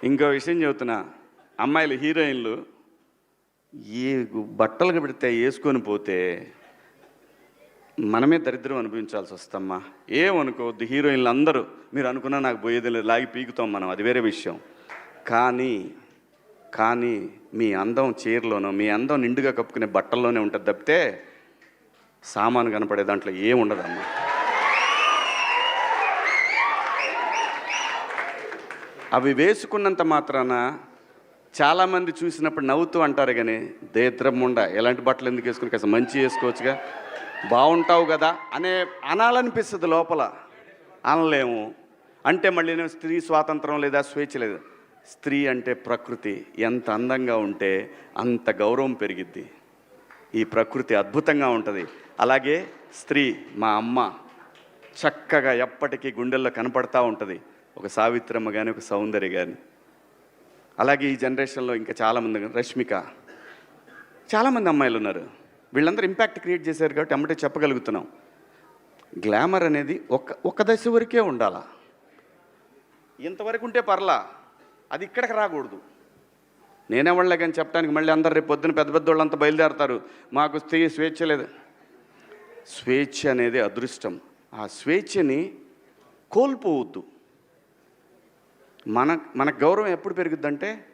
ఇంకో విషయం చెబుతున్నా, అమ్మాయిలు హీరోయిన్లు ఏ బట్టలు పెడితే వేసుకొని పోతే మనమే దరిద్రం అనుభవించాల్సి వస్తమ్మా. ఏమనుకోవద్దు, హీరోయిన్లు అందరూ మీరు అనుకున్నా నాకు పోయేది లేదు, లాగి పీకుతాం మనం, అది వేరే విషయం. కానీ కానీ మీ అందం చీరలోనో, మీ అందం నిండుగా కప్పుకునే బట్టల్లోనే ఉంటుంది తప్పితే సామాను కనపడే దాంట్లో ఏముండదమ్మా. అవి వేసుకున్నంత మాత్రాన చాలామంది చూసినప్పుడు నవ్వుతూ అంటారు, కానీ దేద్రముండ ఎలాంటి బట్టలు ఎందుకు వేసుకుని కాస్త మంచి వేసుకోవచ్చుగా, బాగుంటావు కదా అనాలనిపిస్తుంది లోపల, అనలేము. అంటే మళ్ళీ స్త్రీ స్వాతంత్రం లేదా స్వేచ్ఛ లేదు. స్త్రీ అంటే ప్రకృతి, ఎంత అందంగా ఉంటే అంత గౌరవం పెరిగిద్ది. ఈ ప్రకృతి అద్భుతంగా ఉంటుంది. అలాగే స్త్రీ మా అమ్మ చక్కగా ఎప్పటికీ గుండెల్లో కనపడతా ఉంటుంది, ఒక సావిత్రమ్మ కానీ ఒక సౌందర్య కానీ. అలాగే ఈ జనరేషన్లో ఇంకా చాలామంది, రష్మిక, చాలామంది అమ్మాయిలు ఉన్నారు. వీళ్ళందరూ ఇంపాక్ట్ క్రియేట్ చేశారు కాబట్టి అమ్మటే చెప్పగలుగుతున్నాం. గ్లామర్ అనేది ఒక దశ వరకే ఉండాలా, ఇంతవరకు ఉంటే పర్లా, అది ఇక్కడికి రాకూడదు. నేనేవాళ్ళే కానీ చెప్పడానికి మళ్ళీ అందరు రేపు పొద్దున పెద్ద పెద్ద వాళ్ళంతా బయలుదేరతారు, మాకు స్వేచ్ఛ లేదు. స్వేచ్ఛ అనేది అదృష్టం. ఆ స్వేచ్ఛని కోల్పోవద్దు. మన గౌరవం ఎప్పుడు పెరుగుద్దంటే